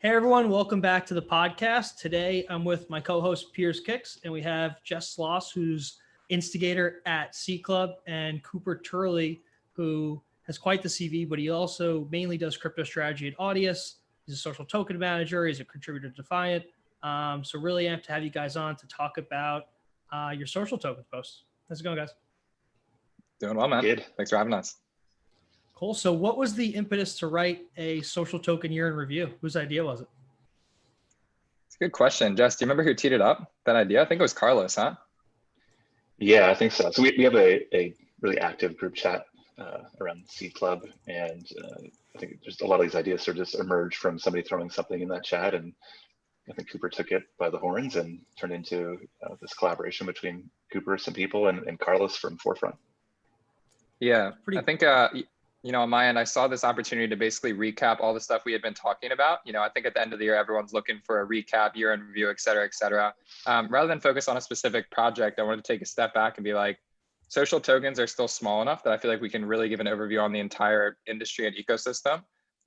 Hey everyone, welcome back to the podcast. Today I'm with my co-host Piers Kicks, and we have Jess Sloss, who's instigator at C Club, and Cooper Turley, who has quite the CV, but he also mainly does crypto strategy at Audius. He's a social token manager. He's a contributor to Defiant. So really amped to have you guys on to talk about your social token posts. How's it going, guys? Doing well, man. Good. Thanks for having us. Cool. So what was the impetus to write a social token year in review? Whose idea was it? It's a good question. Jess, do you remember who teed it up, that idea? I think it was Carlos, huh? Yeah, I think so. So we have a really active group chat around C Club, and I think just a lot of these ideas sort of just emerged from somebody throwing something in that chat, and I think Cooper took it by the horns and turned into this collaboration between Cooper, some people, and Carlos from Forefront. Yeah, I think, on my end, I saw this opportunity to basically recap all the stuff we had been talking about. I think at the end of the year, everyone's looking for a recap, year in review, et cetera, et cetera. Rather than focus on a specific project, I wanted to take a step back and be like, social tokens are still small enough that I feel like we can really give an overview on the entire industry and ecosystem.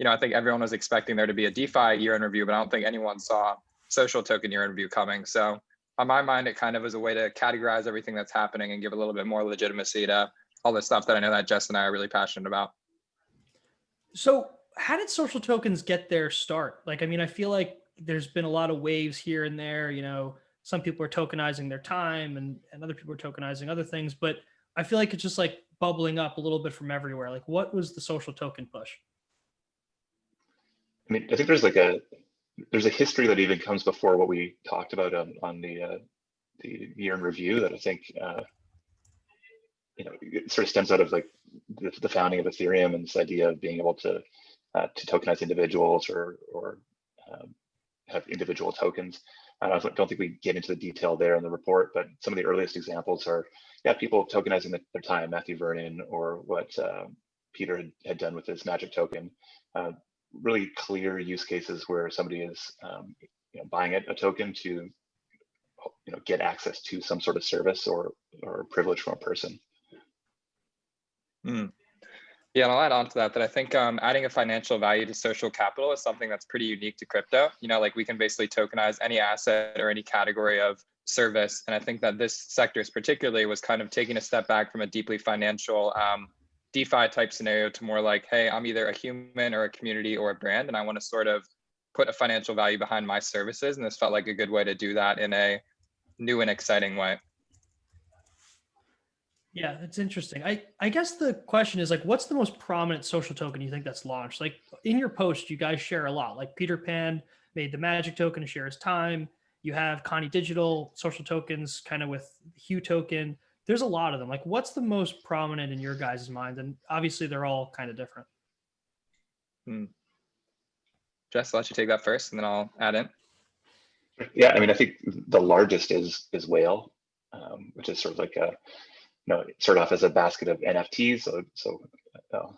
I think everyone was expecting there to be a DeFi year in review, but I don't think anyone saw social token year in review coming. So on my mind, it kind of was a way to categorize everything that's happening and give a little bit more legitimacy to all the stuff that I know that Jess and I are really passionate about. So how did social tokens get their start? I feel like there's been a lot of waves here and there. Some people are tokenizing their time and other people are tokenizing other things, but I feel like it's just like bubbling up a little bit from everywhere. Like, what was the social token push? I mean, I think there's a history that even comes before what we talked about on the year in review that I think it sort of stems out of like the founding of Ethereum and this idea of being able to tokenize individuals or have individual tokens. And I don't think we get into the detail there in the report, but some of the earliest examples are, people tokenizing their time, Matthew Vernon, or what Peter had done with his magic token. Really clear use cases where somebody is buying a token to get access to some sort of service or privilege from a person. Yeah, and I'll add on to that I think adding a financial value to social capital is something that's pretty unique to crypto. Like we can basically tokenize any asset or any category of service. And I think that this sector particularly was kind of taking a step back from a deeply financial DeFi type scenario to more like, hey, I'm either a human or a community or a brand, and I want to sort of put a financial value behind my services. And this felt like a good way to do that in a new and exciting way. Yeah, it's interesting. I guess the question is like, what's the most prominent social token you think that's launched? Like in your post, you guys share a lot. Like Peter Pan made the magic token to share his time. You have Connie Digital social tokens kind of with Hue token. There's a lot of them. Like what's the most prominent in your guys' mind? And obviously they're all kind of different. Jess, I'll let you take that first and then I'll add in. Yeah, I mean, I think the largest is Whale, which is sort of like it started off as a basket of NFTs. So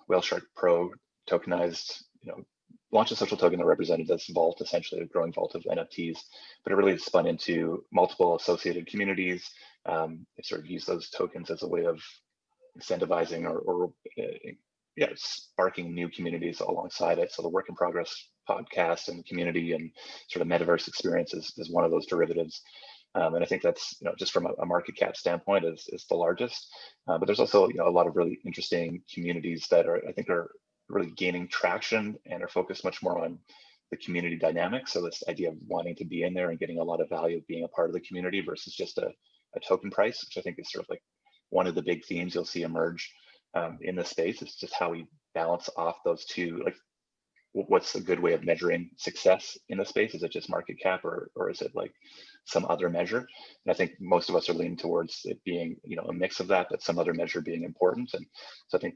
Whale Shark Pro tokenized, launched a social token that represented this vault, essentially a growing vault of NFTs, but it really spun into multiple associated communities. It sort of used those tokens as a way of incentivizing or sparking new communities alongside it. So the Work in Progress podcast and community and sort of metaverse experience is one of those derivatives. And I think that's, just from a market cap standpoint is the largest. But there's also, a lot of really interesting communities that I think are really gaining traction and are focused much more on the community dynamics. So this idea of wanting to be in there and getting a lot of value of being a part of the community versus just a token price, which I think is sort of like one of the big themes you'll see emerge in this space. It's just how we balance off those two, like what's a good way of measuring success in the space? Is it just market cap or is it like some other measure? And I think most of us are leaning towards it being, a mix of that, but some other measure being important. And so I think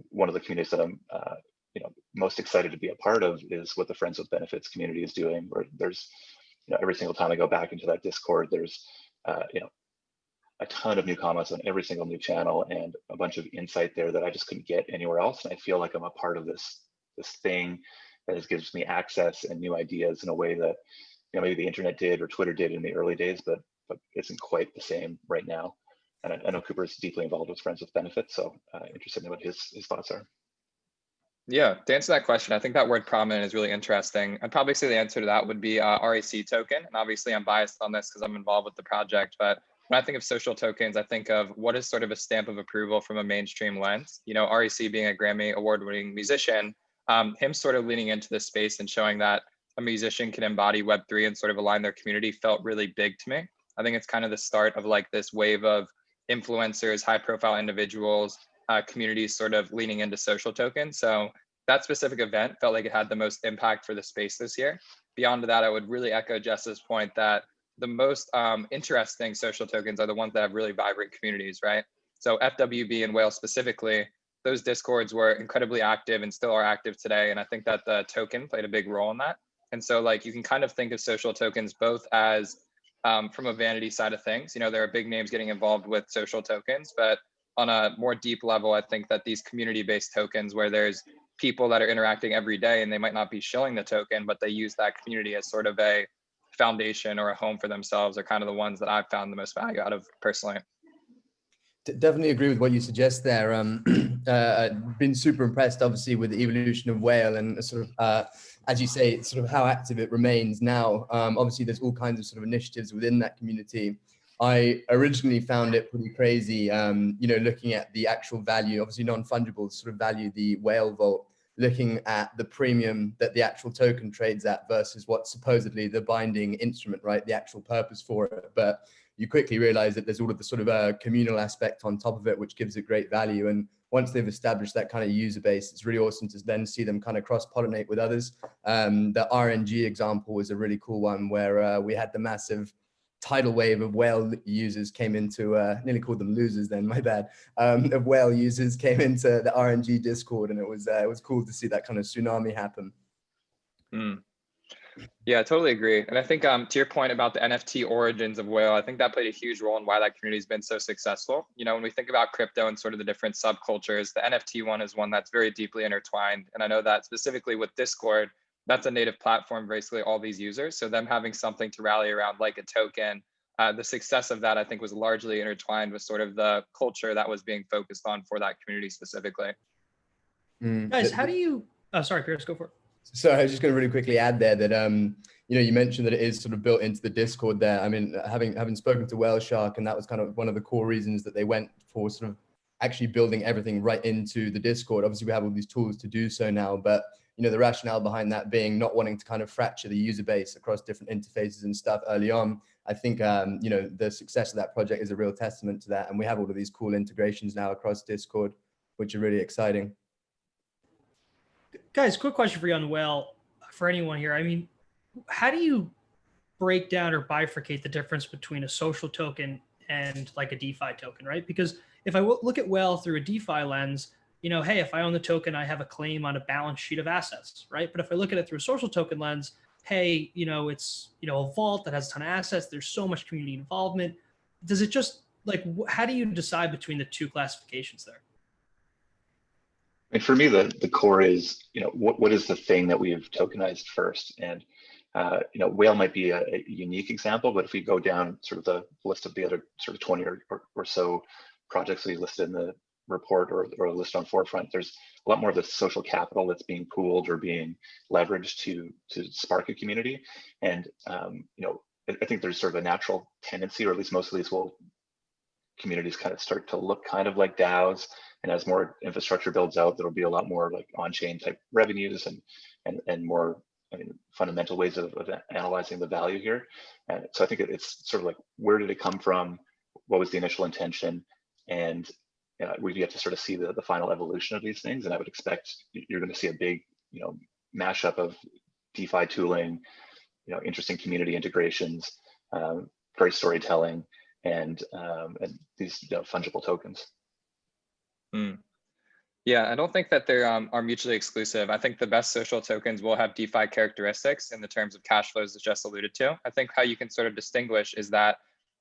one of the communities that I'm, most excited to be a part of is what the Friends with Benefits community is doing, where there's, every single time I go back into that Discord, there's, a ton of new comments on every single new channel and a bunch of insight there that I just couldn't get anywhere else. And I feel like I'm a part of this thing that gives me access and new ideas in a way that maybe the internet did or Twitter did in the early days, but isn't quite the same right now. And I know Cooper is deeply involved with Friends with Benefits, so interested in what his thoughts are. Yeah, to answer that question, I think that word prominent is really interesting. I'd probably say the answer to that would be RAC token. And obviously I'm biased on this because I'm involved with the project, but when I think of social tokens, I think of what is sort of a stamp of approval from a mainstream lens. You know, RAC being a Grammy award-winning musician, him sort of leaning into this space and showing that a musician can embody Web3 and sort of align their community felt really big to me. I think it's kind of the start of like this wave of influencers, high profile individuals, communities sort of leaning into social tokens. So that specific event felt like it had the most impact for the space this year. Beyond that, I would really echo Jess's point that the most interesting social tokens are the ones that have really vibrant communities, right? So FWB and Whale specifically, those discords were incredibly active and still are active today. And I think that the token played a big role in that. And so like you can kind of think of social tokens both as from a vanity side of things. You know, there are big names getting involved with social tokens, but on a more deep level, I think that these community-based tokens where there's people that are interacting every day and they might not be shilling the token, but they use that community as sort of a foundation or a home for themselves are kind of the ones that I've found the most value out of personally. Definitely agree with what you suggest there. Been super impressed, obviously, with the evolution of Whale and sort of, as you say, sort of how active it remains now. Obviously, there's all kinds of sort of initiatives within that community. I originally found it pretty crazy, you know, looking at the actual value, obviously non-fungible sort of value, the Whale vault, looking at the premium that the actual token trades at versus what's supposedly the binding instrument, right? The actual purpose for it. But you quickly realize that there's all of the sort of communal aspect on top of it, which gives it great value. And once they've established that kind of user base, it's really awesome to then see them kind of cross-pollinate with others. The RNG example was a really cool one where we had the massive tidal wave of Whale users came into, nearly called them losers then, my bad, of Whale users came into the RNG Discord, and it was cool to see that kind of tsunami happen. Yeah, I totally agree. And I think to your point about the NFT origins of Whale, I think that played a huge role in why that community has been so successful. You know, when we think about crypto and sort of the different subcultures, the NFT one is one that's very deeply intertwined. And I know that specifically with Discord, that's a native platform for basically all these users. So them having something to rally around like a token, the success of that, I think, was largely intertwined with sort of the culture that was being focused on for that community specifically. Guys, how do you, oh, sorry, Piers, go for it. So I was just going to really quickly add there that, you know, you mentioned that it is sort of built into the Discord there. I mean, having spoken to Whale Shark, and that was kind of one of the core reasons that they went for sort of actually building everything right into the Discord. Obviously, we have all these tools to do so now, but, you know, the rationale behind that being not wanting to kind of fracture the user base across different interfaces and stuff early on. I think, you know, the success of that project is a real testament to that. And we have all of these cool integrations now across Discord, which are really exciting. Guys, quick question for you on Whale, for anyone here. I mean, how do you break down or bifurcate the difference between a social token and like a DeFi token, right? Because if I look at Whale through a DeFi lens, you know, hey, if I own the token, I have a claim on a balance sheet of assets, right? But if I look at it through a social token lens, hey, you know, it's, you know, a vault that has a ton of assets. There's so much community involvement. Does it just like, how do you decide between the two classifications there? And for me, the core is, you know, what is the thing that we've tokenized first? And, you know, Whale might be a unique example, but if we go down sort of the list of the other sort of 20 or so projects we listed in the report or list on Forefront, there's a lot more of the social capital that's being pooled or being leveraged to spark a community. And, you know, I think there's sort of a natural tendency, or at least most of these communities kind of start to look kind of like DAOs. And as more infrastructure builds out, there'll be a lot more like on-chain type revenues and more, I mean, fundamental ways of analyzing the value here. And so I think it's sort of like, where did it come from? What was the initial intention? And we've yet to sort of see the final evolution of these things. And I would expect you're going to see a big, you know, mashup of DeFi tooling, you know, interesting community integrations, great storytelling, and these, you know, fungible tokens. Yeah, I don't think that they are mutually exclusive. I think the best social tokens will have DeFi characteristics in the terms of cash flows, as Jess alluded to. I think how you can sort of distinguish is that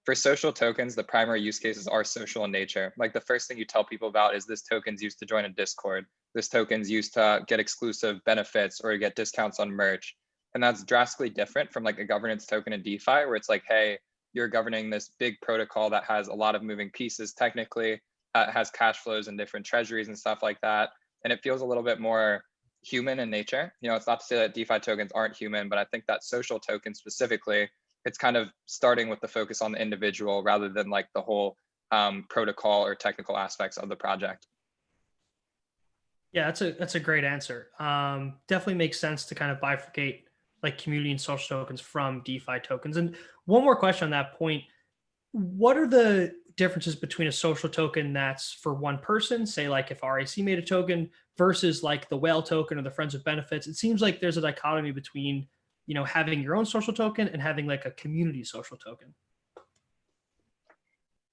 for social tokens, the primary use cases are social in nature. Like the first thing you tell people about is this token's used to join a Discord. This token's used to get exclusive benefits or get discounts on merch. And that's drastically different from like a governance token in DeFi, where it's like, hey, you're governing this big protocol that has a lot of moving pieces technically. Has cash flows and different treasuries and stuff like that. And it feels a little bit more human in nature. You know, it's not to say that DeFi tokens aren't human, but I think that social tokens specifically, it's kind of starting with the focus on the individual rather than like the whole protocol or technical aspects of the project. Yeah, that's a great answer. Definitely makes sense to kind of bifurcate like community and social tokens from DeFi tokens. And one more question on that point: what are the differences between a social token that's for one person, say like if RAC made a token, versus like the whale token or the friends with benefits? It seems like there's a dichotomy between, you know, having your own social token and having like a community social token.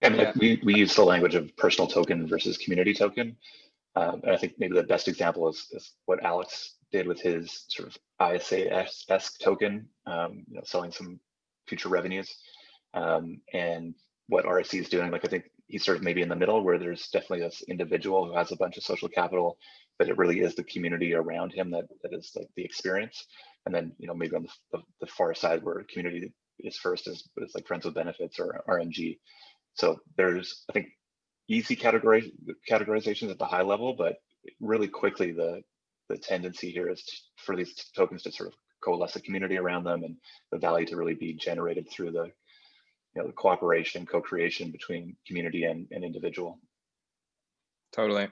And like we use the language of personal token versus community token. And I think maybe the best example is what Alex did with his sort of ISA-esque token, you know, selling some future revenues. And what RSC is doing, like I think he's sort of maybe in the middle, where there's definitely this individual who has a bunch of social capital, but it really is the community around him that is like the experience. And then, you know, maybe on the far side where community is first is like friends with benefits or RMG. So there's, I think, easy categorizations at the high level, but really quickly the tendency here is for these tokens to sort of coalesce a community around them, and the value to really be generated through the, you know, the cooperation, co-creation between community and individual. Totally.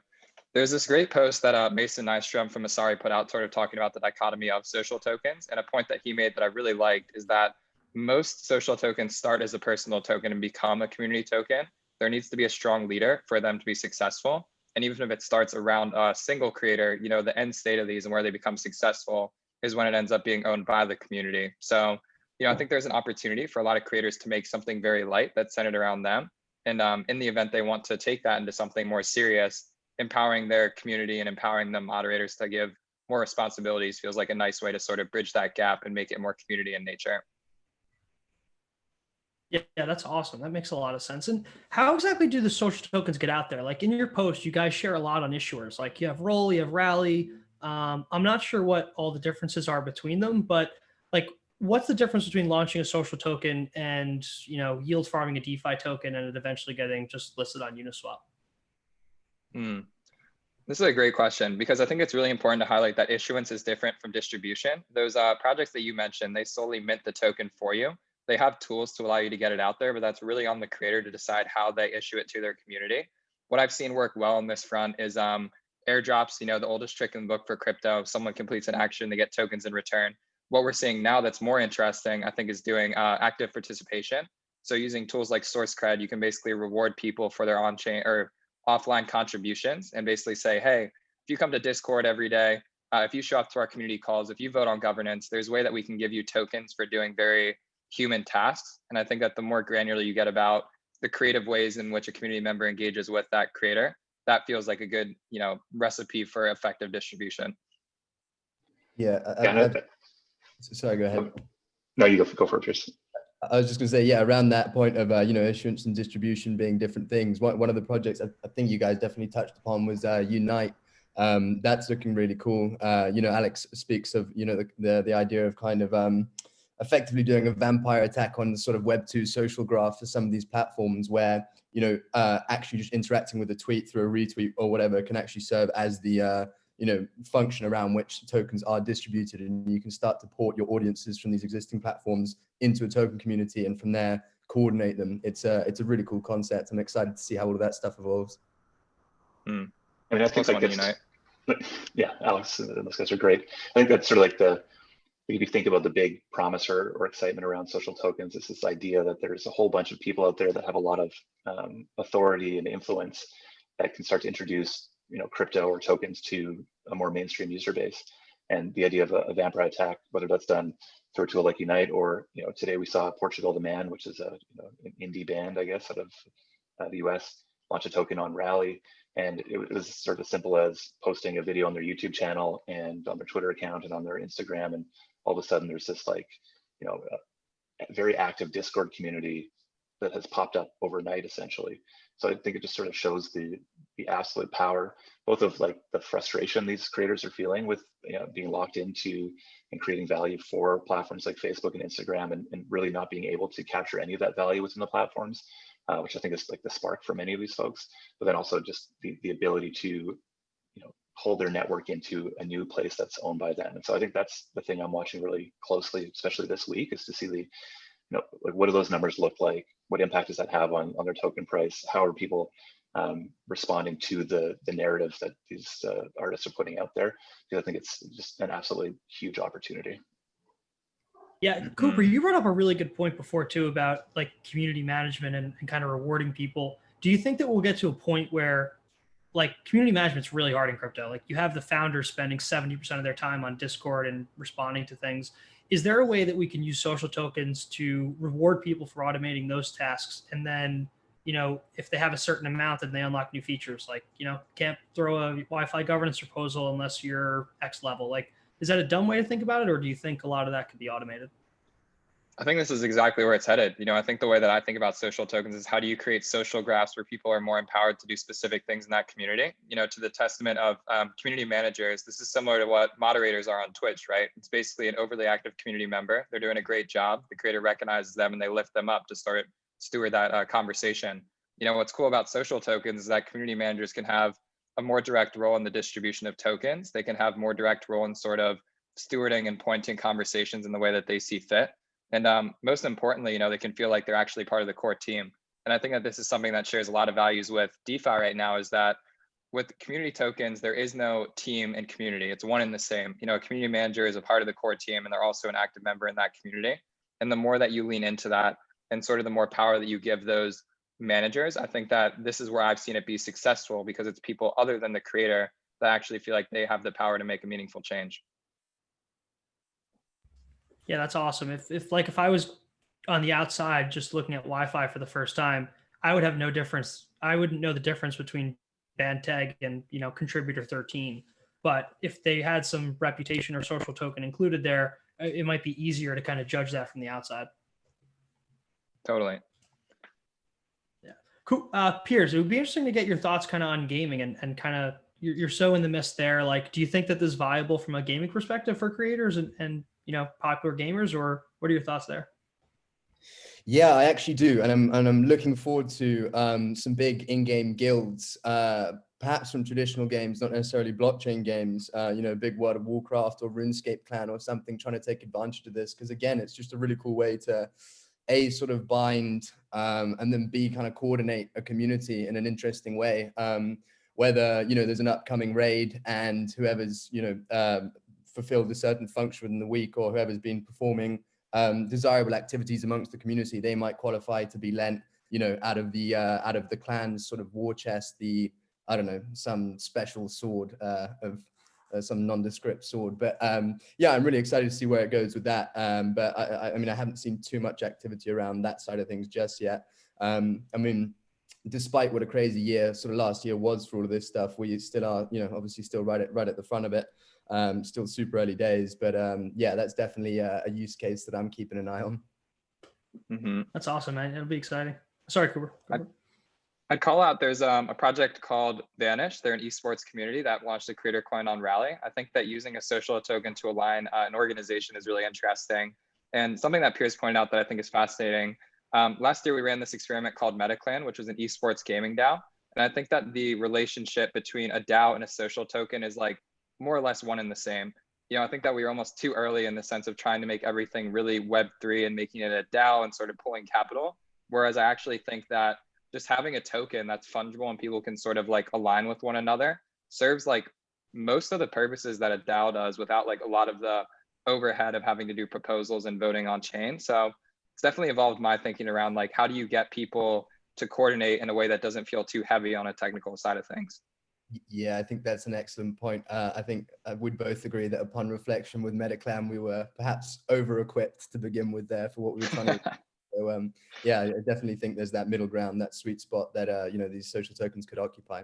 There's this great post that Mason Nystrom from Asari put out, sort of talking about the dichotomy of social tokens. And a point that he made that I really liked is that most social tokens start as a personal token and become a community token. There needs to be a strong leader for them to be successful. And even if it starts around a single creator, you know, the end state of these and where they become successful is when it ends up being owned by the community. So, you know, I think there's an opportunity for a lot of creators to make something very light that's centered around them. And in the event they want to take that into something more serious, empowering their community and empowering the moderators to give more responsibilities feels like a nice way to sort of bridge that gap and make it more community in nature. Yeah, that's awesome. That makes a lot of sense. And how exactly do the social tokens get out there? Like in your post, you guys share a lot on issuers. Like you have Roll, you have Rally. I'm not sure what all the differences are between them, but like, what's the difference between launching a social token and, you know, yield farming a DeFi token and it eventually getting just listed on Uniswap? This is a great question, because I think it's really important to highlight that issuance is different from distribution. Those projects that you mentioned, they solely mint the token for you. They have tools to allow you to get it out there, but that's really on the creator to decide how they issue it to their community. What I've seen work well on this front is airdrops, you know, the oldest trick in the book for crypto. Someone completes an action, they get tokens in return. What we're seeing now that's more interesting, I think, is doing active participation. So using tools like SourceCred, you can basically reward people for their on-chain or offline contributions and basically say, hey, if you come to Discord every day, if you show up to our community calls, if you vote on governance, there's a way that we can give you tokens for doing very human tasks. And I think that the more granular you get about the creative ways in which a community member engages with that creator, that feels like a good, you know, recipe for effective distribution. Yeah. Sorry, go ahead. No, you go for it, Piers. I was just going to say, yeah, around that point of, you know, issuance and distribution being different things. One of the projects I think you guys definitely touched upon was Unite. That's looking really cool. You know, Alex speaks of, you know, the idea of kind of effectively doing a vampire attack on the sort of Web2 social graph for some of these platforms where, you know, actually just interacting with a tweet through a retweet or whatever can actually serve as the, you know, function around which tokens are distributed, and you can start to port your audiences from these existing platforms into a token community and from there coordinate them. It's a really cool concept. I'm excited to see how all of that stuff evolves. I mean, I think like that's, yeah, Alex, those guys are great. I think that's sort of like if you think about the big promise or excitement around social tokens, it's this idea that there's a whole bunch of people out there that have a lot of authority and influence that can start to introduce, you know, crypto or tokens to a more mainstream user base. And the idea of a vampire attack, whether that's done through a tool like Unite, or, you know, today we saw Portugal the Man, which is a, you know, an indie band, I guess, out of the US, launch a token on Rally. And it was sort of as simple as posting a video on their YouTube channel and on their Twitter account and on their Instagram. And all of a sudden there's this, like, you know, a very active Discord community that has popped up overnight, essentially. So I think it just sort of shows the absolute power, both of like the frustration these creators are feeling with, you know, being locked into and creating value for platforms like Facebook and Instagram, and really not being able to capture any of that value within the platforms, which I think is like the spark for many of these folks. But then also just the ability to, you know, hold their network into a new place that's owned by them. And so I think that's the thing I'm watching really closely, especially this week, is to see the, like, what do those numbers look like? What impact does that have on their token price? How are people responding to the narrative that these artists are putting out there? Because I think it's just an absolutely huge opportunity. Yeah, Cooper, you brought up a really good point before too about like community management and kind of rewarding people. Do you think that we'll get to a point where like community management's really hard in crypto? Like you have the founders spending 70% of their time on Discord and responding to things. Is there a way that we can use social tokens to reward people for automating those tasks? And then, if they have a certain amount, then they unlock new features, like, can't throw a Wi-Fi governance proposal unless you're X level. Like, is that a dumb way to think about it? Or do you think a lot of that could be automated? I think this is exactly where it's headed. I think the way that I think about social tokens is how do you create social graphs where people are more empowered to do specific things in that community? To the testament of community managers, this is similar to what moderators are on Twitch, right? It's basically an overly active community member. They're doing a great job. The creator recognizes them and they lift them up to steward that conversation. What's cool about social tokens is that community managers can have a more direct role in the distribution of tokens. They can have more direct role in sort of stewarding and pointing conversations in the way that they see fit. And most importantly, they can feel like they're actually part of the core team. And I think that this is something that shares a lot of values with DeFi right now, is that with community tokens, there is no team and community. It's one and the same. A community manager is a part of the core team and they're also an active member in that community. And the more that you lean into that and sort of the more power that you give those managers, I think that this is where I've seen it be successful, because it's people other than the creator that actually feel like they have the power to make a meaningful change. Yeah, that's awesome. If I was on the outside just looking at Wi-Fi for the first time, I would have no difference. I wouldn't know the difference between Banteg and contributor 13. But if they had some reputation or social token included there, it might be easier to kind of judge that from the outside. Totally. Yeah. Cool. Piers, it would be interesting to get your thoughts kind of on gaming and kind of you're so in the midst there. Like, do you think that this is viable from a gaming perspective for creators and popular gamers, or what are your thoughts there? Yeah, I actually do, and I'm looking forward to some big in-game guilds, perhaps from traditional games, not necessarily blockchain games. Big World of Warcraft or RuneScape clan or something, trying to take advantage of this, because again, it's just a really cool way to A, sort of bind, and then B, kind of coordinate a community in an interesting way. Whether there's an upcoming raid and whoever's fulfilled a certain function within the week, or whoever's been performing desirable activities amongst the community, they might qualify to be lent, out of the clan's sort of war chest, some special sword of some nondescript sword. But yeah, I'm really excited to see where it goes with that. But I haven't seen too much activity around that side of things just yet. Despite what a crazy year sort of last year was for all of this stuff, we still are, obviously still right at the front of it. Still super early days, but yeah, that's definitely a use case that I'm keeping an eye on. Mm-hmm. That's awesome, man. It'll be exciting. Sorry, Cooper. I'd call out, there's a project called Vanish. They're an esports community that launched a creator coin on Rally. I think that using a social token to align an organization is really interesting. And something that Piers pointed out that I think is fascinating. Last year, we ran this experiment called MetaClan, which was an esports gaming DAO. And I think that the relationship between a DAO and a social token is like more or less one and the same. I think that we were almost too early in the sense of trying to make everything really Web3 and making it a DAO and sort of pulling capital. Whereas I actually think that just having a token that's fungible and people can sort of like align with one another serves like most of the purposes that a DAO does without like a lot of the overhead of having to do proposals and voting on chain. So it's definitely evolved my thinking around like, how do you get people to coordinate in a way that doesn't feel too heavy on a technical side of things? Yeah, I think that's an excellent point. I think we'd both agree that upon reflection with MetaClan, we were perhaps over-equipped to begin with there for what we were trying to do. So yeah, I definitely think there's that middle ground, that sweet spot that these social tokens could occupy.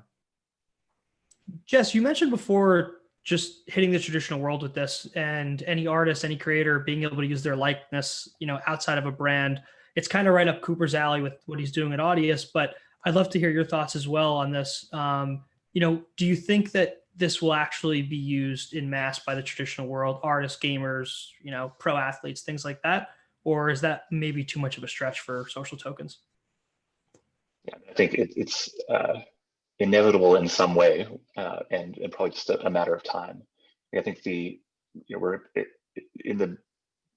Jess, you mentioned before just hitting the traditional world with this, and any artist, any creator being able to use their likeness, outside of a brand. It's kind of right up Cooper's alley with what he's doing at Audius, but I'd love to hear your thoughts as well on this. Do you think that this will actually be used in mass by the traditional world, artists, gamers, pro athletes, things like that? Or is that maybe too much of a stretch for social tokens? Yeah, I think it's inevitable in some way, and probably just a matter of time. I think we're in the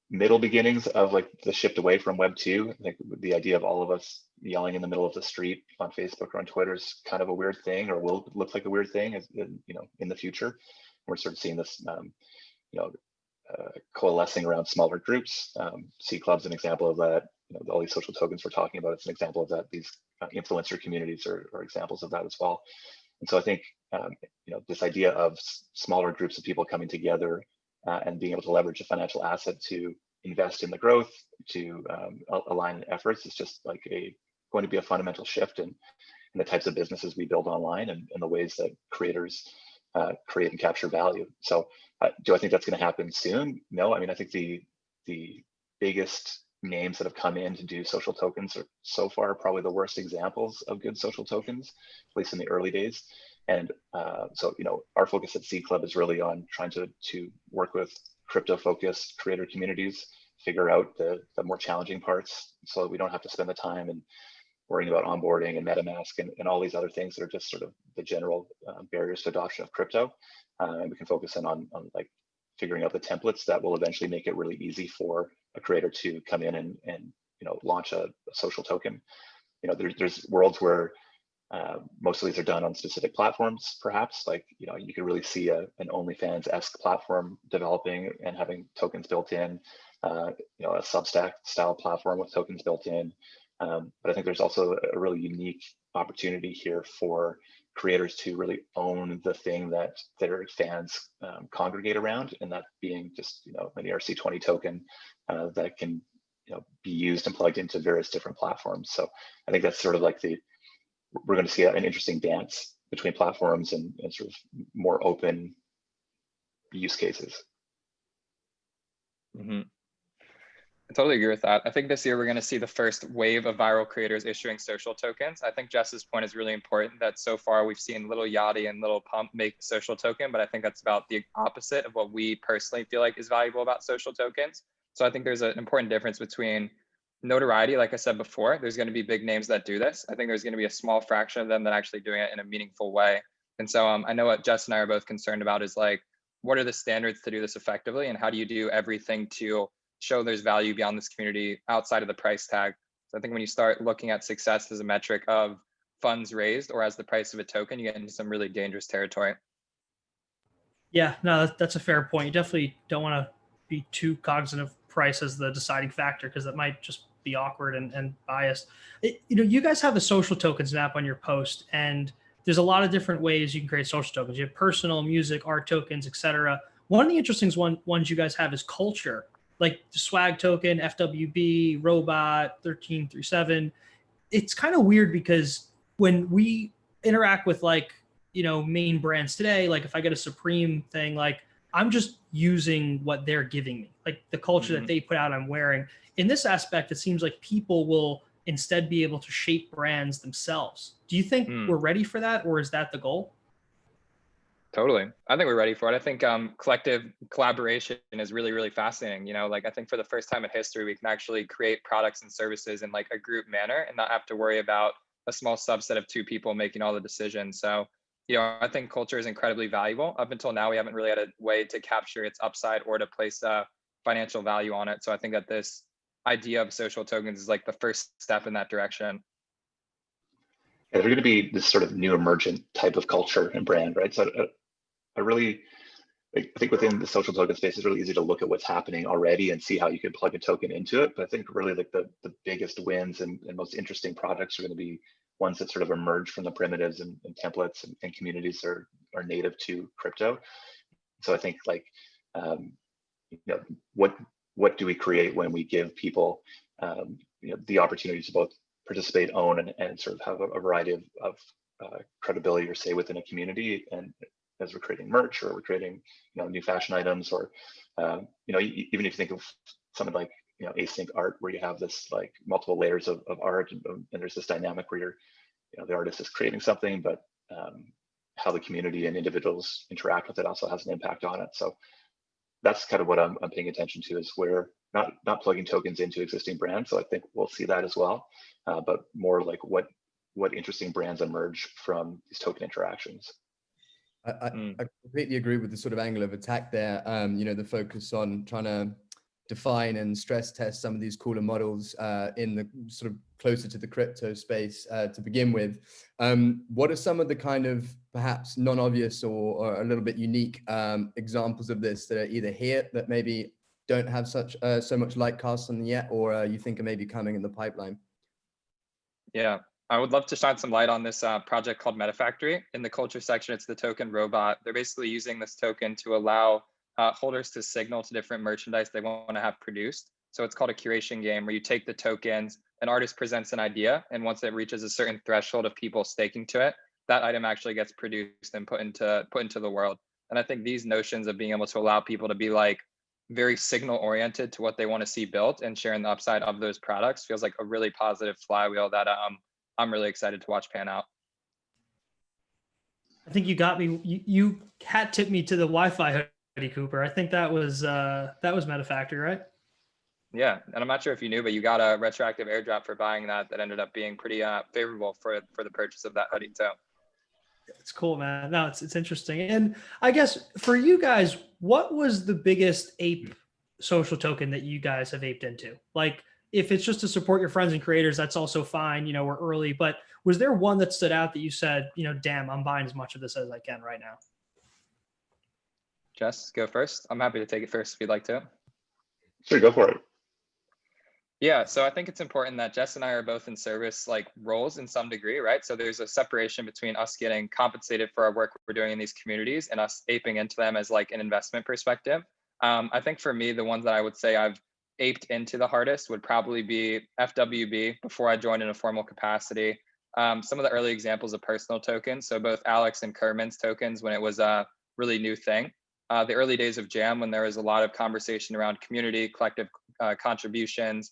middle beginnings of like the shift away from Web 2. I think the idea of all of us yelling in the middle of the street on Facebook or on Twitter is kind of a weird thing, or will look like a weird thing, as in the future. We're sort of seeing this, coalescing around smaller groups. C Club's an example of that. All these social tokens we're talking about, it's an example of that. These influencer communities are examples of that as well. And so I think this idea of smaller groups of people coming together and being able to leverage a financial asset to invest in the growth, to align efforts, is just like going to be a fundamental shift in the types of businesses we build online, and the ways that creators create and capture value. So do I think that's going to happen soon? No. I mean, I think the biggest names that have come in to do social tokens are so far probably the worst examples of good social tokens, at least in the early days. And so our focus at C Club is really on trying to work with crypto-focused creator communities, figure out the more challenging parts, so that we don't have to spend the time and worrying about onboarding and MetaMask and all these other things that are just sort of the general barriers to adoption of crypto. And we can focus in on like figuring out the templates that will eventually make it really easy for a creator to come in and launch a social token. There's worlds where most of these are done on specific platforms, perhaps. Like you could really see an OnlyFans-esque platform developing and having tokens built in, a Substack style platform with tokens built in. But I think there's also a really unique opportunity here for creators to really own the thing that their fans congregate around, and that being just an ERC20 token that can be used and plugged into various different platforms. So I think that's sort of like we're going to see an interesting dance between platforms and sort of more open use cases. Mm-hmm. I totally agree with that. I think this year we're going to see the first wave of viral creators issuing social tokens. I think Jess's point is really important, that so far we've seen Little Yachty and Little Pump make social token, but I think that's about the opposite of what we personally feel like is valuable about social tokens. So I think there's an important difference between notoriety. Like I said before, there's going to be big names that do this. I think there's going to be a small fraction of them that actually doing it in a meaningful way. And so I know what Jess and I are both concerned about is like, what are the standards to do this effectively, and how do you do everything to show there's value beyond this community outside of the price tag? So I think when you start looking at success as a metric of funds raised or as the price of a token, you get into some really dangerous territory. Yeah, no, that's a fair point. You definitely don't want to be too cognizant of price as the deciding factor, because that might just be awkward and biased. You guys have a social tokens map on your post, and there's a lot of different ways you can create social tokens. You have personal, music, art tokens, etc. One of the interesting ones you guys have is culture, like the swag token, FWB, Robot, 1337. It's kind of weird because when we interact with main brands today, like if I get a Supreme thing, like I'm just using what they're giving me, like the culture that they put out, I'm wearing. In this aspect, it seems like people will instead be able to shape brands themselves. Do you think we're ready for that, or is that the goal? Totally. I think we're ready for it. I think collective collaboration is really, really fascinating. I think for the first time in history, we can actually create products and services in like a group manner and not have to worry about a small subset of two people making all the decisions. So, I think culture is incredibly valuable. Up until now, we haven't really had a way to capture its upside or to place financial value on it. So I think that this idea of social tokens is like the first step in that direction. Yeah, they're going to be this sort of new emergent type of culture and brand, right? So I think within the social token space, it's really easy to look at what's happening already and see how you can plug a token into it. But I think really like the biggest wins and most interesting projects are going to be ones that sort of emerge from the primitives and templates and communities that are native to crypto. So I think like, what do we create when we give people the opportunity to both participate, own, and sort of have a variety of credibility or say within a community, and as we're creating merch or we're creating new fashion items, or even if you think of something like async art, where you have this like multiple layers of art, and there's this dynamic where the artist is creating something, but how the community and individuals interact with it also has an impact on it. So that's kind of what I'm paying attention to, is where not plugging tokens into existing brands. So I think we'll see that as well, but more like what what interesting brands emerge from these token interactions. I completely agree with the sort of angle of attack there. The focus on trying to define and stress test some of these cooler models in the sort of closer to the crypto space to begin with. What are some of the kind of perhaps non-obvious or a little bit unique examples of this that are either here that maybe don't have so much light cast on them yet, or you think are maybe coming in the pipeline? Yeah, I would love to shine some light on this project called MetaFactory. In the culture section, it's the token robot. They're basically using this token to allow holders to signal to different merchandise they want to have produced. So it's called a curation game where you take the tokens, an artist presents an idea, and once it reaches a certain threshold of people staking to it, that item actually gets produced and put into the world. And I think these notions of being able to allow people to be like very signal oriented to what they want to see built and sharing the upside of those products feels like a really positive flywheel that I'm really excited to watch pan out. I think you got me. You hat tipped me to the Wi-Fi hoodie, Cooper. I think that was MetaFactory, right? Yeah, and I'm not sure if you knew, but you got a retroactive airdrop for buying that ended up being pretty favorable for the purchase of that hoodie too. It's cool, man. No, it's interesting. And I guess for you guys, what was the biggest ape social token that you guys have aped into? Like, if it's just to support your friends and creators, that's also fine. We're early, but was there one that stood out that you said, damn, I'm buying as much of this as I can right now? Jess, go first. I'm happy to take it first if you'd like to. Sure, go for it. Yeah, so I think it's important that Jess and I are both in service like roles in some degree, right? So there's a separation between us getting compensated for our work we're doing in these communities and us aping into them as like an investment perspective. I think for me, the ones that I would say I've aped into the hardest would probably be FWB before I joined in a formal capacity. Some of the early examples of personal tokens, so both Alex and Kerman's tokens when it was a really new thing. The early days of Jam when there was a lot of conversation around community, collective contributions.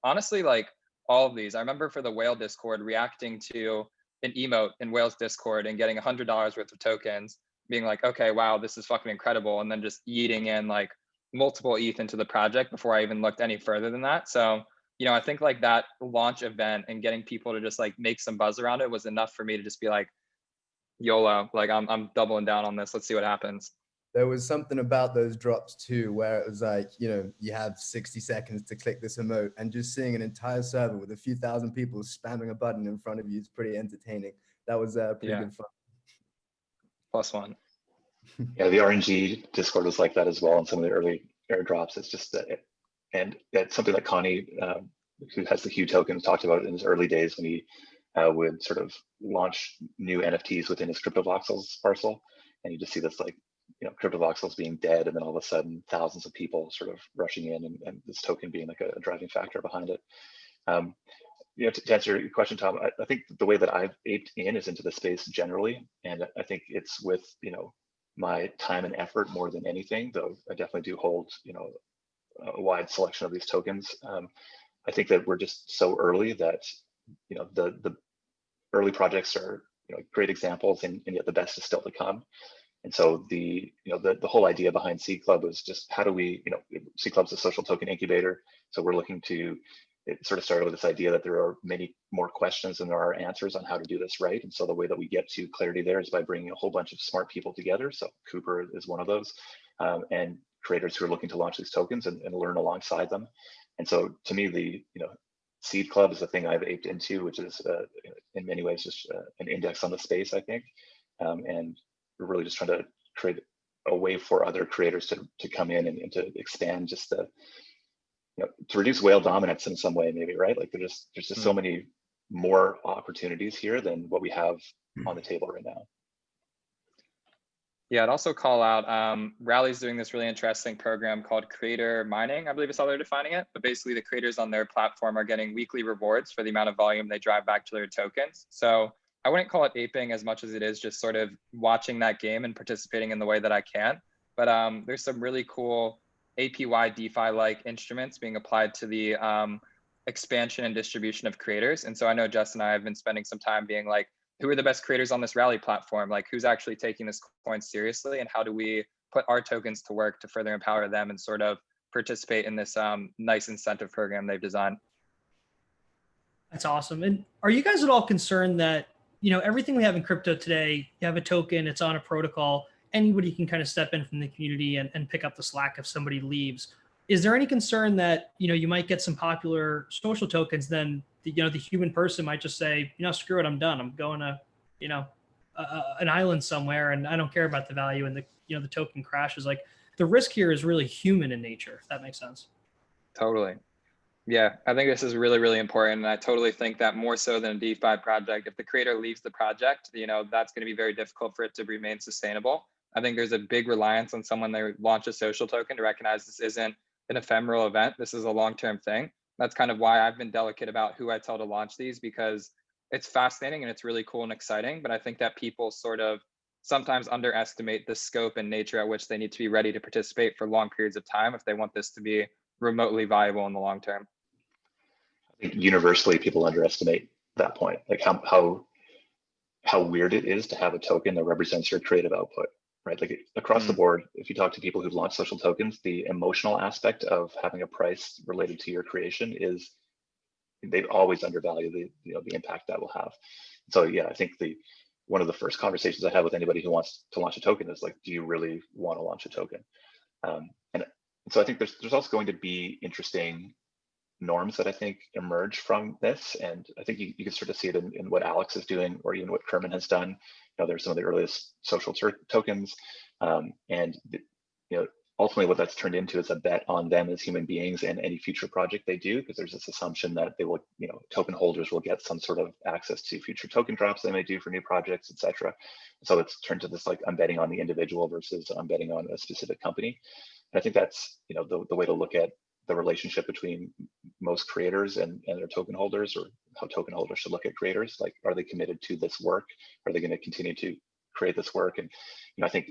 Honestly, like all of these, I remember for the Whale Discord reacting to an emote in Whale's Discord and getting $100 worth of tokens, being like, okay, wow, this is fucking incredible. And then just yeeting in like multiple ETH into the project before I even looked any further than that. So, I think like that launch event and getting people to just like make some buzz around it was enough for me to just be like, YOLO, like I'm doubling down on this. Let's see what happens. There was something about those drops too, where it was like, you have 60 seconds to click this emote, and just seeing an entire server with a few thousand people spamming a button in front of you is pretty entertaining. That was pretty good fun. +1. Yeah, the RNG Discord was like that as well. And some of the early airdrops, it's just that, and that's something that Connie, who has the Hue token, talked about in his early days when he would sort of launch new NFTs within his CryptoVoxels parcel. And you just see this like, CryptoVoxels being dead, and then all of a sudden thousands of people sort of rushing in, and this token being like a driving factor behind it. To answer your question, Tom, I think the way that I've aped in is into the space generally, and I think it's with my time and effort more than anything. Though I definitely do hold a wide selection of these tokens. I think that we're just so early that the early projects are great examples, and yet the best is still to come. And so the whole idea behind Seed Club was just how do we, Seed Club's a social token incubator. So we're looking to, it sort of started with this idea that there are many more questions than there are answers on how to do this right. And so the way that we get to clarity there is by bringing a whole bunch of smart people together. So Cooper is one of those, and creators who are looking to launch these tokens and learn alongside them. And so to me, the Seed Club is the thing I've aped into, which is in many ways just an index on the space, I think. And we're really just trying to create a way for other creators to come in and to expand just the, to reduce whale dominance in some way, maybe, right? Like there's just so many more opportunities here than what we have on the table right now. Yeah, I'd also call out, Rally's doing this really interesting program called Creator Mining, I believe is how they're defining it. But basically the creators on their platform are getting weekly rewards for the amount of volume they drive back to their tokens. So I wouldn't call it aping as much as it is just sort of watching that game and participating in the way that I can. But there's some really cool APY DeFi-like instruments being applied to the expansion and distribution of creators. And so I know Jess and I have been spending some time being like, who are the best creators on this Rally platform? Like who's actually taking this coin seriously, and how do we put our tokens to work to further empower them and sort of participate in this nice incentive program they've designed? That's awesome. And are you guys at all concerned that, everything we have in crypto today, you have a token, it's on a protocol, anybody can kind of step in from the community and pick up the slack if somebody leaves. Is there any concern that, you might get some popular social tokens, then the human person might just say, screw it, I'm done. I'm going to, an island somewhere and I don't care about the value, and the token crashes. Like, the risk here is really human in nature, if that makes sense. Totally. Yeah, I think this is really, really important. And I totally think that more so than a DeFi project, if the creator leaves the project, that's going to be very difficult for it to remain sustainable. I think there's a big reliance on someone that launch a social token to recognize this isn't an ephemeral event. This is a long-term thing. That's kind of why I've been delicate about who I tell to launch these, because it's fascinating and it's really cool and exciting. But I think that people sort of sometimes underestimate the scope and nature at which they need to be ready to participate for long periods of time if they want this to be remotely viable in the long term. I think universally people underestimate that point, like how weird it is to have a token that represents your creative output, right? Like across the board, if you talk to people who've launched social tokens, the emotional aspect of having a price related to your creation is, they always undervalue the impact that will have. So yeah, I think one of the first conversations I have with anybody who wants to launch a token is like, do you really want to launch a token? And so I think there's also going to be interesting norms that I think emerge from this. And I think you can sort of see it in what Alex is doing, or even what Kerman has done. There's some of the earliest social tokens. And ultimately what that's turned into is a bet on them as human beings and any future project they do, because there's this assumption that they will, token holders will get some sort of access to future token drops they may do for new projects, etc. So it's turned to this, like, I'm betting on the individual versus I'm betting on a specific company. And I think that's, the way to look at the relationship between most creators and their token holders, or how token holders should look at creators. Like, are they committed to this work? Are they going to continue to create this work? And I think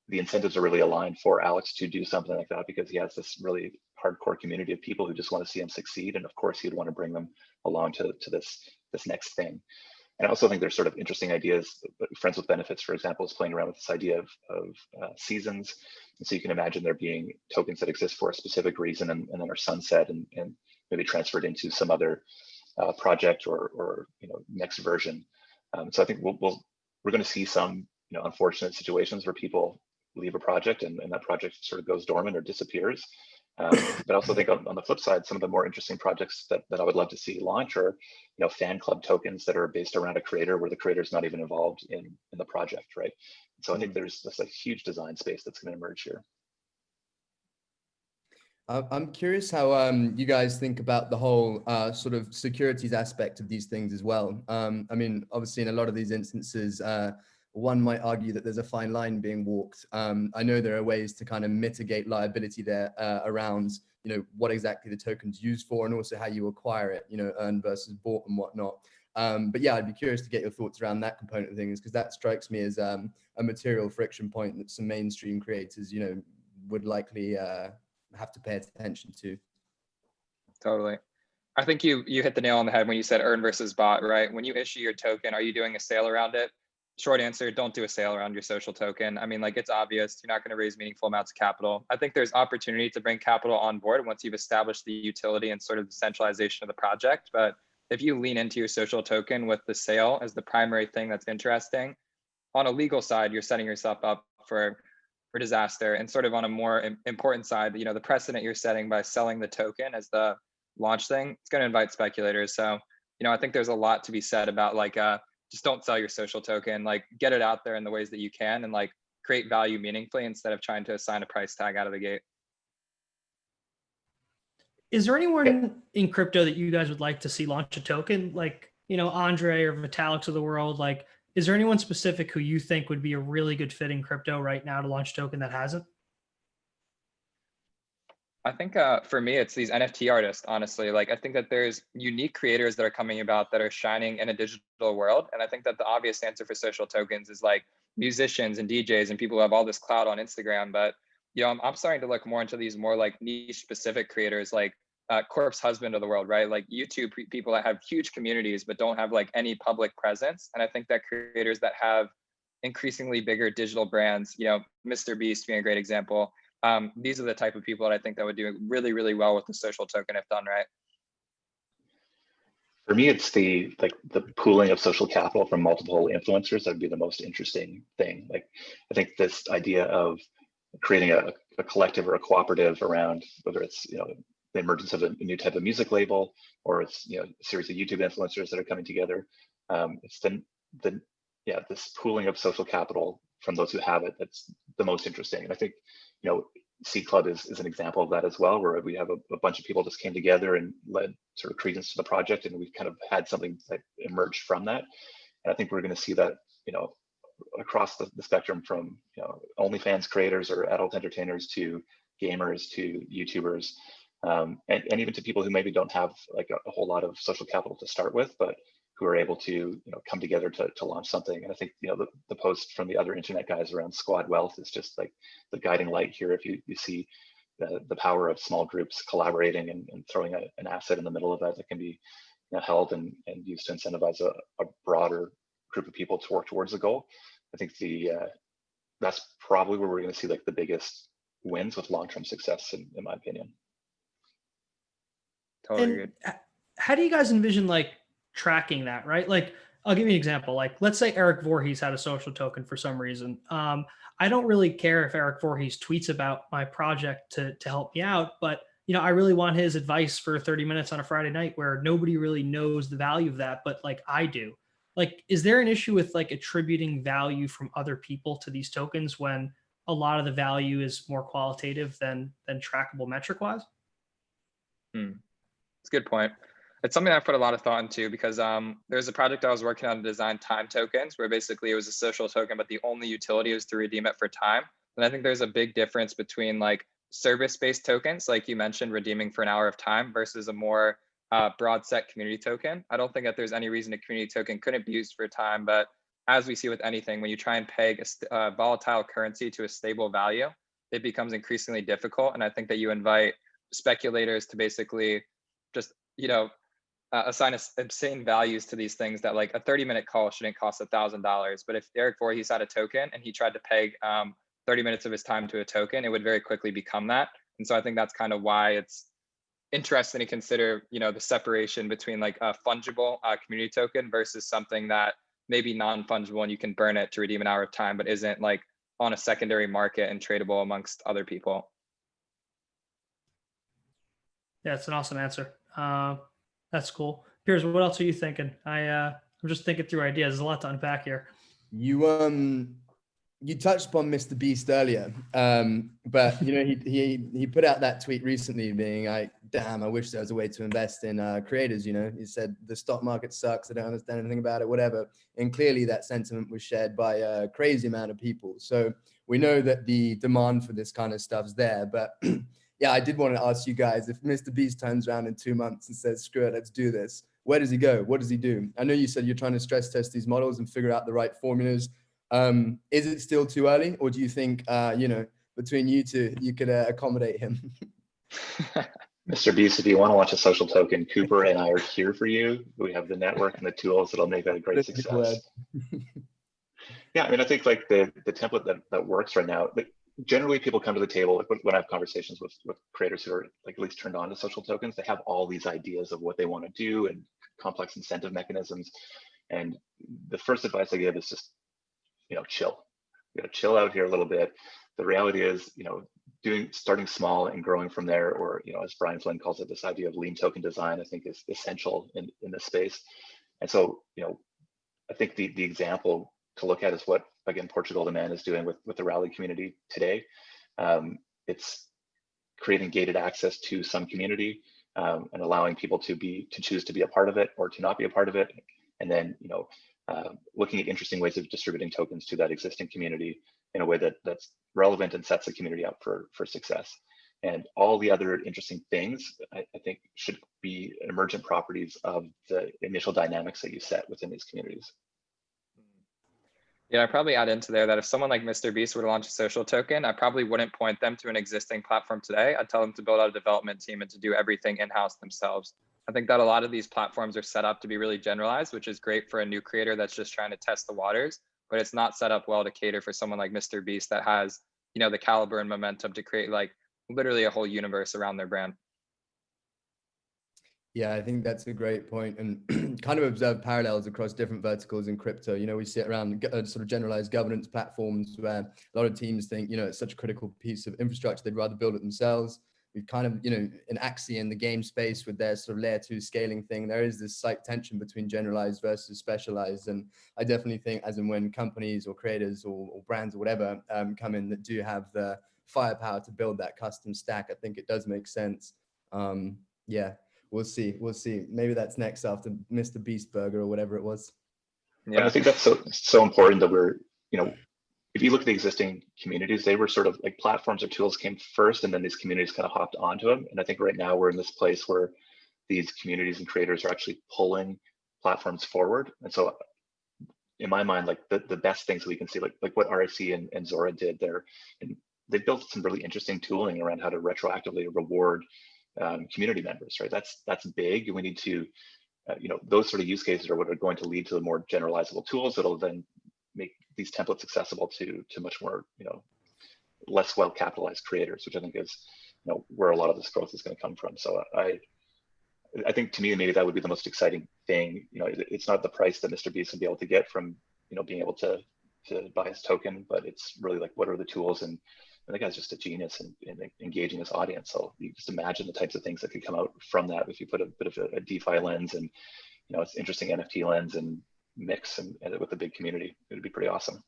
the incentives are really aligned for Alex to do something like that, because he has this really hardcore community of people who just want to see him succeed. And of course, he'd want to bring them along to this next thing. And I also think there's sort of interesting ideas. Friends with Benefits, for example, is playing around with this idea of seasons. And so you can imagine there being tokens that exist for a specific reason and then are sunset and maybe transferred into some other project or next version. So I think we're going to see some unfortunate situations where people leave a project and that project sort of goes dormant or disappears. But I also think on the flip side, some of the more interesting projects that I would love to see launch are, fan club tokens that are based around a creator where the creator is not even involved in the project, right? So I think there's a huge design space that's going to emerge here. I'm curious how you guys think about the whole sort of securities aspect of these things as well. I mean, obviously in a lot of these instances, one might argue that there's a fine line being walked. I know there are ways to kind of mitigate liability there around, what exactly the token's used for, and also how you acquire it, earned versus bought and whatnot. But yeah, I'd be curious to get your thoughts around that component of things, because that strikes me as a material friction point that some mainstream creators, would likely have to pay attention to. Totally. I think you hit the nail on the head when you said earn versus bought, right? When you issue your token, are you doing a sale around it? Short answer, don't do a sale around your social token. I mean, like, it's obvious you're not going to raise meaningful amounts of capital. I think there's opportunity to bring capital on board once you've established the utility and sort of the centralization of the project. But if you lean into your social token with the sale as the primary thing that's interesting, on a legal side, you're setting yourself up for disaster. And sort of on a more important side, the precedent you're setting by selling the token as the launch thing, it's going to invite speculators. So, I think there's a lot to be said about, like, just don't sell your social token, like, get it out there in the ways that you can and, like, create value meaningfully instead of trying to assign a price tag out of the gate. Is there anyone in crypto that you guys would like to see launch a token? Like, Andre or Vitalik's of the world, like, is there anyone specific who you think would be a really good fit in crypto right now to launch a token that hasn't? I think for me, it's these NFT artists, honestly. Like, I think that there's unique creators that are coming about that are shining in a digital world. And I think that the obvious answer for social tokens is, like, musicians and DJs and people who have all this clout on Instagram. But, I'm starting to look more into these more, like, niche specific creators, like Corpse Husband of the world, right? Like YouTube people that have huge communities but don't have, like, any public presence. And I think that creators that have increasingly bigger digital brands, Mr. Beast being a great example, these are the type of people that I think that would do really, really well with the social token if done right. For me, it's the pooling of social capital from multiple influencers that would be the most interesting thing. Like, I think this idea of creating a collective or a cooperative around, whether it's the emergence of a new type of music label, or it's a series of YouTube influencers that are coming together. It's this pooling of social capital from those who have it that's the most interesting. And I think Seed Club is an example of that as well, where we have a bunch of people just came together and led sort of credence to the project, and we've kind of had something that emerged from that. And I think we're going to see that across the spectrum, from OnlyFans creators or adult entertainers to gamers to YouTubers, and even to people who maybe don't have like a whole lot of social capital to start with, but who are able to come together to launch something. And I think the post from the other internet guys around squad wealth is just like the guiding light here. If you see the power of small groups collaborating and throwing an asset in the middle of that can be held and used to incentivize a broader group of people to work towards the goal. I think that's probably where we're going to see like the biggest wins with long-term success, in my opinion. Totally good. How do you guys envision like tracking that, right? Like, I'll give you an example. Like, let's say Eric Voorhees had a social token for some reason. I don't really care if Eric Voorhees tweets about my project to help me out, but I really want his advice for 30 minutes on a Friday night where nobody really knows the value of that, but like I do. Like, is there an issue with like attributing value from other people to these tokens when a lot of the value is more qualitative than trackable metric wise? It's a good point. It's something I've put a lot of thought into, because there's a project I was working on to design time tokens, where basically it was a social token, but the only utility was to redeem it for time. And I think there's a big difference between like service-based tokens, like you mentioned, redeeming for an hour of time, versus a more broad set community token. I don't think that there's any reason a community token couldn't be used for time, but as we see with anything, when you try and peg a volatile currency to a stable value, it becomes increasingly difficult. And I think that you invite speculators to basically just, assign insane values to these things, that like a 30-minute call shouldn't cost $1,000. But if Eric Voorhees had a token and he tried to peg 30 minutes of his time to a token, it would very quickly become that. And so I think that's kind of why it's interesting to consider, the separation between like a fungible community token versus something that may be non-fungible and you can burn it to redeem an hour of time, but isn't like on a secondary market and tradable amongst other people. Yeah, it's an awesome answer. That's cool. Piers, what else are you thinking? I'm just thinking through ideas. There's a lot to unpack here. You touched upon Mr. Beast earlier, but he put out that tweet recently being like, damn, I wish there was a way to invest in creators. He said the stock market sucks, I don't understand anything about it, whatever. And clearly that sentiment was shared by a crazy amount of people. So we know that the demand for this kind of stuff's there, but yeah, I did want to ask you guys, if Mr. Beast turns around in 2 months and says, screw it, let's do this, where does he go? What does he do? I know you said you're trying to stress test these models and figure out the right formulas. Is it still too early, or do you think, between you two, you could accommodate him? Mr. Beast, if you want to launch a social token, Cooper and I are here for you. We have the network and the tools that'll make that a great success. Yeah, I mean, I think like the template that works right now, like, generally people come to the table, like when I have conversations with creators who are like at least turned on to social tokens, they have all these ideas of what they want to do and complex incentive mechanisms. And the first advice I give is just, chill. Chill out here a little bit. The reality is, starting small and growing from there, or as Brian Flynn calls it, this idea of lean token design, I think is essential in this space. And so, I think the example to look at is what, again, Portugal the Man is doing with the Rally community today. It's creating gated access to some community and allowing people to choose to be a part of it or to not be a part of it. And then, looking at interesting ways of distributing tokens to that existing community in a way that's relevant and sets the community up for success. And all the other interesting things, I think, should be emergent properties of the initial dynamics that you set within these communities. Yeah, I'd probably add into there that if someone like Mr. Beast were to launch a social token, I probably wouldn't point them to an existing platform today. I'd tell them to build out a development team and to do everything in-house themselves. I think that a lot of these platforms are set up to be really generalized, which is great for a new creator that's just trying to test the waters, but it's not set up well to cater for someone like Mr. Beast that has, the caliber and momentum to create like literally a whole universe around their brand. Yeah, I think that's a great point, and kind of observe parallels across different verticals in crypto. We sit around sort of generalized governance platforms where a lot of teams think, it's such a critical piece of infrastructure, they'd rather build it themselves. We've kind of, in Axie in the game space with their sort of layer 2 scaling thing, there is this slight tension between generalized versus specialized. And I definitely think as and when companies or creators or brands or whatever come in that do have the firepower to build that custom stack, I think it does make sense. Yeah. We'll see. Maybe that's next after Mr. Beast Burger or whatever it was. Yeah. And I think that's so important that we're, if you look at the existing communities, they were sort of like platforms or tools came first, and then these communities kind of hopped onto them. And I think right now we're in this place where these communities and creators are actually pulling platforms forward. And so in my mind, like the best things that we can see, like what RSC and Zora did there, and they built some really interesting tooling around how to retroactively reward community members, right? That's big. And we need to, those sort of use cases are what are going to lead to the more generalizable tools that'll then make these templates accessible to much more, less well capitalized creators, which I think is, where a lot of this growth is going to come from. So I think to me, maybe that would be the most exciting thing. It's not the price that Mr. Beast would be able to get from, being able to buy his token, but it's really like, what are the tools? And I think that's just a genius in engaging this audience. So you just imagine the types of things that could come out from that if you put a bit of a DeFi lens and, it's interesting NFT lens and mix and with the big community. It'd be pretty awesome.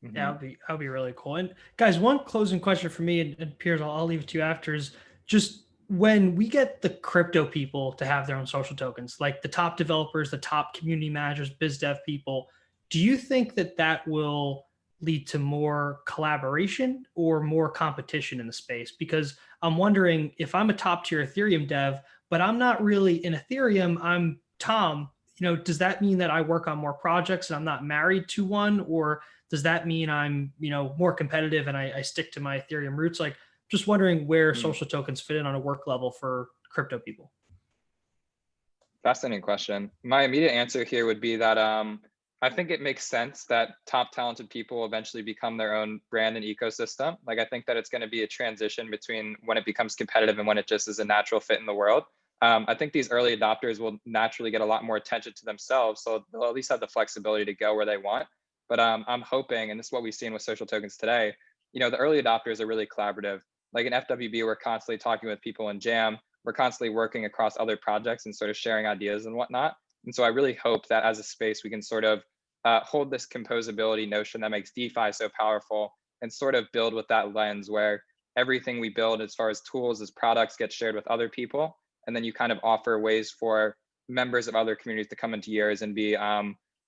Yeah, that'd be really cool. And guys, one closing question for me, and Piers, I'll leave it to you after, is just when we get the crypto people to have their own social tokens, like the top developers, the top community managers, biz dev people, do you think that will lead to more collaboration or more competition in the space? Because I'm wondering, if I'm a top tier Ethereum dev, but I'm not really in Ethereum, I'm Tom, does that mean that I work on more projects and I'm not married to one? Or does that mean I'm, more competitive and I stick to my Ethereum roots? Like, just wondering where social tokens fit in on a work level for crypto people. Fascinating question. My immediate answer here would be that I think it makes sense that top talented people eventually become their own brand and ecosystem. Like, I think that it's going to be a transition between when it becomes competitive and when it just is a natural fit in the world. I think these early adopters will naturally get a lot more attention to themselves, so they'll at least have the flexibility to go where they want. But I'm hoping, and this is what we've seen with social tokens today, the early adopters are really collaborative. Like in FWB, we're constantly talking with people in Jam. We're constantly working across other projects and sort of sharing ideas and whatnot. And so I really hope that as a space, we can sort of hold this composability notion that makes DeFi so powerful and sort of build with that lens where everything we build as far as tools, as products, get shared with other people. And then you kind of offer ways for members of other communities to come into yours and be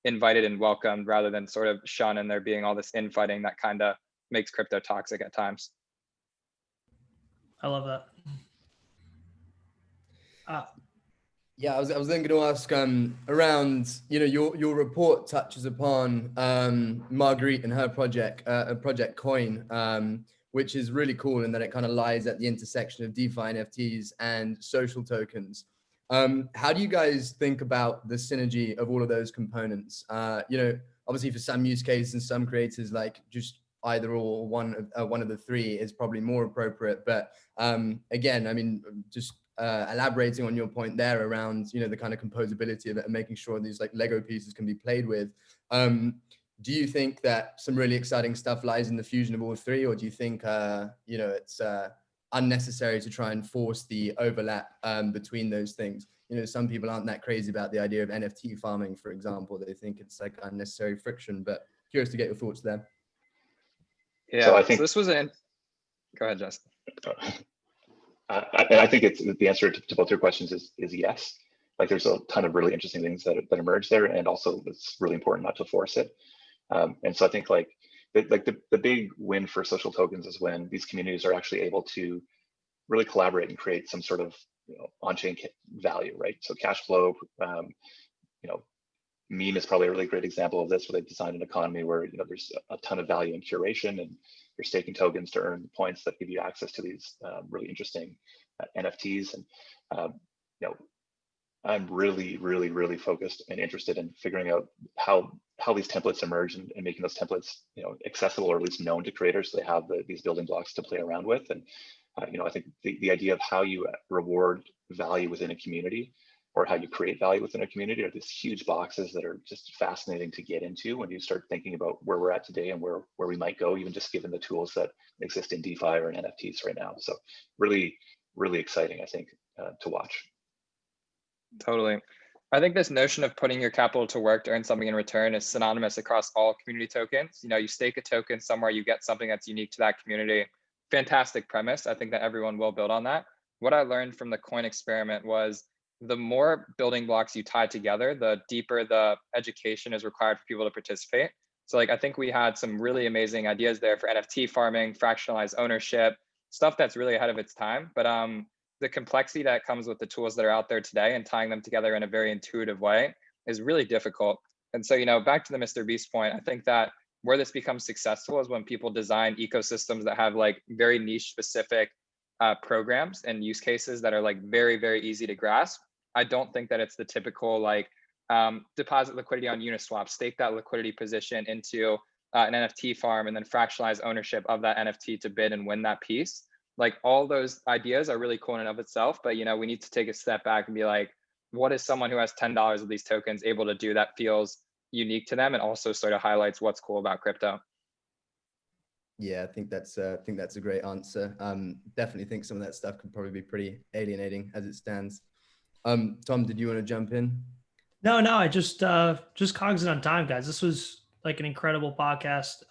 invited and welcomed, rather than sort of shunned and there being all this infighting that kind of makes crypto toxic at times. I love that. Yeah, I was then going to ask around, your report touches upon Marguerite and her project, Project Coin, which is really cool in that it kind of lies at the intersection of DeFi NFTs and social tokens. How do you guys think about the synergy of all of those components? Obviously for some use cases and some creators, like just either or one of the three is probably more appropriate. But again, I mean, just elaborating on your point there around, the kind of composability of it and making sure these like Lego pieces can be played with. Do you think that some really exciting stuff lies in the fusion of all three, or do you think, it's unnecessary to try and force the overlap between those things? Some people aren't that crazy about the idea of NFT farming, for example. They think it's like unnecessary friction, but curious to get your thoughts there. Yeah, so I think this was go ahead, Justin. I think it's the answer to both your questions is yes. Like, there's a ton of really interesting things that emerge there, and also it's really important not to force it. And so I think the big win for social tokens is when these communities are actually able to really collaborate and create some sort of on-chain value, right? So cash flow, Meme is probably a really great example of this, where they've designed an economy where there's a ton of value in curation, and you're staking tokens to earn points that give you access to these really interesting NFTs. And I'm really, really, really focused and interested in figuring out how these templates emerge and making those templates accessible, or at least known to creators, so they have these building blocks to play around with. And I think the idea of how you reward value within a community, or how you create value within a community, are these huge boxes that are just fascinating to get into when you start thinking about where we're at today and where we might go, even just given the tools that exist in DeFi or in NFTs right now. So really, really exciting, I think, to watch. Totally. I think this notion of putting your capital to work to earn something in return is synonymous across all community tokens. You stake a token somewhere, you get something that's unique to that community. Fantastic premise. I think that everyone will build on that. What I learned from the coin experiment was the more building blocks you tie together, the deeper the education is required for people to participate. So I think we had some really amazing ideas there for NFT farming, fractionalized ownership, stuff that's really ahead of its time. But the complexity that comes with the tools that are out there today and tying them together in a very intuitive way is really difficult. And so, back to the Mr. Beast point, I think that where this becomes successful is when people design ecosystems that have very niche specific programs and use cases that are very, very easy to grasp. I don't think that it's the typical deposit liquidity on Uniswap, stake that liquidity position into an NFT farm, and then fractionalize ownership of that NFT to bid and win that piece. All those ideas are really cool in and of itself, but we need to take a step back and be what is someone who has $10 of these tokens able to do that feels unique to them and also sort of highlights what's cool about crypto? Yeah, I think that's a great answer. Definitely think some of that stuff could probably be pretty alienating as it stands. Tom, did you want to jump in? No, I just cognizant on time, guys. This was an incredible podcast.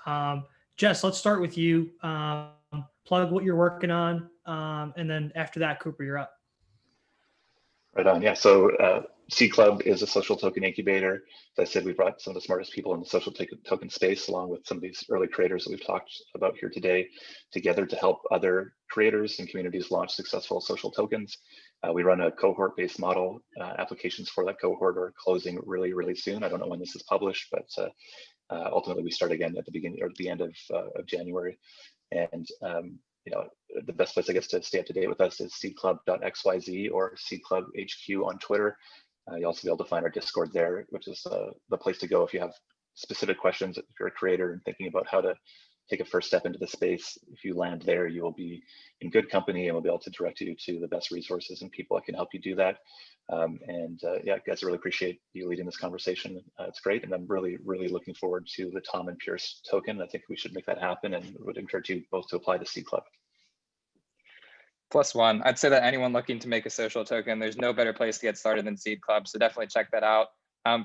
Jess, let's start with you. Plug what you're working on, and then after that, Cooper, you're up. Right on. Yeah. So C Club is a social token incubator. As I said, we brought some of the smartest people in the social token space, along with some of these early creators that we've talked about here today, together to help other creators and communities launch successful social tokens. We run a cohort-based model. Applications for that cohort are closing really, really soon. I don't know when this is published, but ultimately we start again at the beginning or at the end of January. And the best place, I guess, to stay up to date with us is cclub.xyz or cclubhq on Twitter. You'll also be able to find our Discord there, which is the place to go if you have specific questions. If you're a creator and thinking about how to take a first step into the space, if you land there, you will be in good company, and we'll be able to direct you to the best resources and people that can help you do that. Yeah, guys, I really appreciate you leading this conversation. It's great, and I'm really, really looking forward to the Tom and Piers token. I think we should make that happen, and would encourage you both to apply to C Club. +1. I'd say that anyone looking to make a social token, there's no better place to get started than Seed Club. So definitely check that out.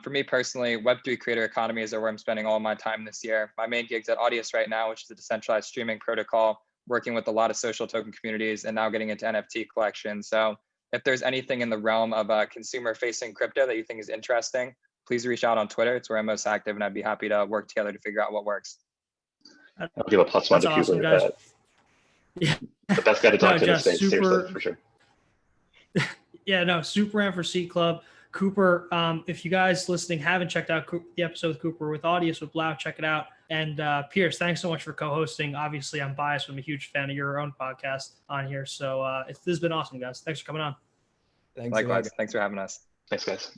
For me personally, Web3 creator economies are where I'm spending all my time this year. My main gig's at Audius right now, which is a decentralized streaming protocol, working with a lot of social token communities and now getting into NFT collections. So if there's anything in the realm of consumer facing crypto that you think is interesting, please reach out on Twitter. It's where I'm most active, and I'd be happy to work together to figure out what works. I'll give a +1 to awesome, Cooper. guys. Yeah. The best guy to talk to in Jess, this space, seriously, for sure. Yeah, no, super and for C Club. Cooper, if you guys listening haven't checked out the episode with Cooper with Audius with Blau, check it out. And Piers, thanks so much for co-hosting. Obviously, I'm biased. I'm a huge fan of your own podcast on here. So this has been awesome, guys. Thanks for coming on. Thanks. Likewise. Thanks for having us. Thanks, guys.